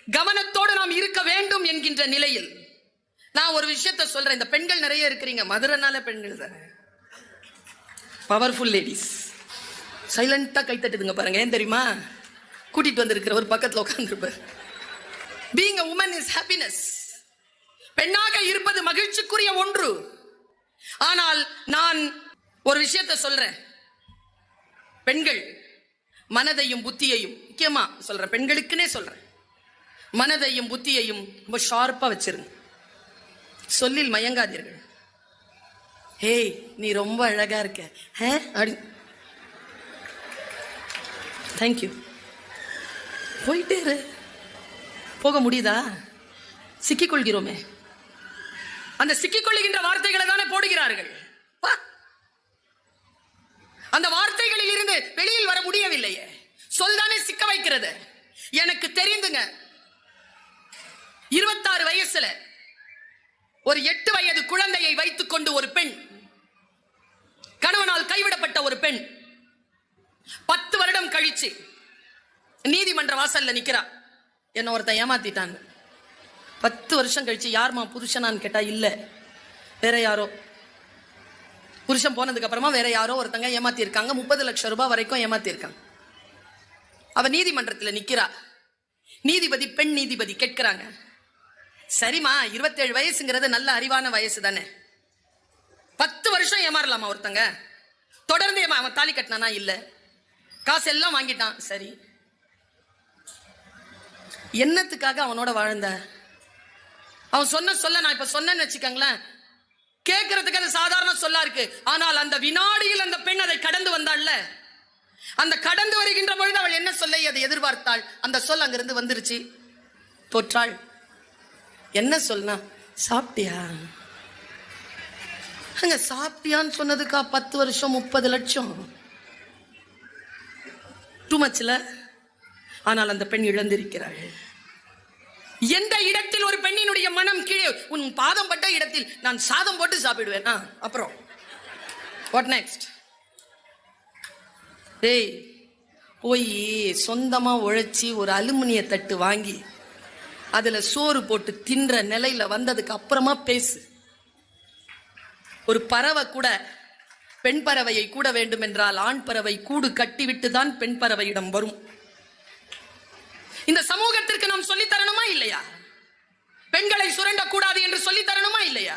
கவனத்தோடு நாம் இருக்க வேண்டும் என்கின்ற நிலையில் நான் ஒரு விஷயத்தை சொல்றேன். இந்த பெண்கள் நிறைய இருக்கிறீங்க, மதுரைனால பெண்கள் தானே, பவர்ஃபுல் லேடிஸ். சைலண்டா கை தட்டுதுங்க பாருங்க. ஏன் தெரியுமா? கூட்டிட்டு வந்திருக்கிற ஒரு பக்கத்துல உட்கார்ந்துருப்பார். Being a woman is happiness. பெண்ணாக இருப்பது மகிழ்ச்சிக்குரிய ஒன்று. ஆனால் நான் ஒரு விஷயத்தை சொல்றேன். பெண்கள் மனதையும் புத்தியையும், முக்கியமா சொல்றேன், பெண்களுக்குன்னே சொல்றேன், மனதையும் புத்தியையும் ரொம்ப ஷார்ப்பா வச்சிருங்க. சொல்லில் மயங்காதீர்கள். ஹேய், நீ ரொம்ப அழகா இருக்க, தேங்க்யூ, போயிட்டே இரு. போக முடியுதா? சிக்கிக் கொள்கிறோமே. அந்த சிக்கிக் கொள்ளுகின்ற வார்த்தைகளை தானே போடுகிறார்கள். அந்த வார்த்தைகளில் இருந்து வெளியில் வர முடியவில்லையே. சொல்தானே சிக்க வைக்கிறது. எனக்கு தெரிந்துங்க, 26 வயசுல ஒரு 8 வயது குழந்தையை வைத்துக் கொண்டு ஒரு பெண், கணவனால் கைவிடப்பட்ட ஒரு பெண் 10 வருடம் கழிச்சு நீதிமன்ற வாசல்ல நிக்கிறா. என்ன ஒருத்தன் ஏமாத்திட்டாங்க. 10 வருஷம் கழிச்சு யாருமா புருஷனான்னு கேட்டா இல்ல, வேற யாரோ. புருஷன் போனதுக்கு அப்புறமா வேற யாரோ ஒருத்தங்க ஏமாத்தி இருக்காங்க. 30 லட்சம் ரூபாய் வரைக்கும் ஏமாத்தி இருக்காங்க. அவ நீதிமன்றத்துல நிக்கிறா. நீதிபதி, பெண் நீதிபதி கேட்கிறாங்க, சரிமா 27 வயசுங்கிறது நல்ல அறிவான வயசு தானே, 10 வருஷம் ஏமாறலாமா ஒருத்தங்க? தொடர்ந்து அவன் தாலி கட்டினானா? இல்ல. காசு எல்லாம் வாங்கிட்டான், சரி. என்னத்துக்காக அவனோட வாழ்ந்த? அவன் சொல்ல நான் இப்ப சொன்னேன்னு வச்சுக்கங்களேன், கேட்கறதுக்கு அது சாதாரண சொல்லா இருக்கு. ஆனால் அந்த வினாடியில் அந்த பெண் அதை கடந்து வந்தாள்ல, அந்த கடந்து வருகின்ற பொழுது அவள் என்ன சொல்லை அதை எதிர்பார்த்தாள். அந்த சொல் அங்கிருந்து வந்துருச்சு. தோற்றாள். என்ன சொல்னா? சாப்பிட்டியா? அங்க சாப்பிட்டியான்னு சொன்னதுக்கா 10 வருஷம் 30 லட்சம்? டூ மச்ல. ஆனால் அந்த பெண் இழந்திருக்கிறாள். எந்த இடத்தில் ஒரு பெண்ணினுடைய மனம் கீழே, உன் பாதம் பட்ட இடத்தில் நான் சாதம் போட்டு சாப்பிடுவேன். அப்புறம் வாட் நெக்ஸ்ட்? டேய், போய் சொந்தமா உழைச்சி ஒரு அலுமினிய தட்டு வாங்கி அதுல சோறு போட்டு தின்ற நிலையில வந்ததுக்கு அப்புறமா பேசு. ஒரு பறவை கூட, பெண் பறவையை கூட வேண்டும் என்றால் ஆண் பறவை கூடு கட்டிவிட்டு தான் பெண் பறவையிடம் வரும். இந்த சமூகத்திற்கு நாம் சொல்லி தரணுமா இல்லையா? பெண்களை சுரண்டக்கூடாது என்று சொல்லி தரணுமா இல்லையா?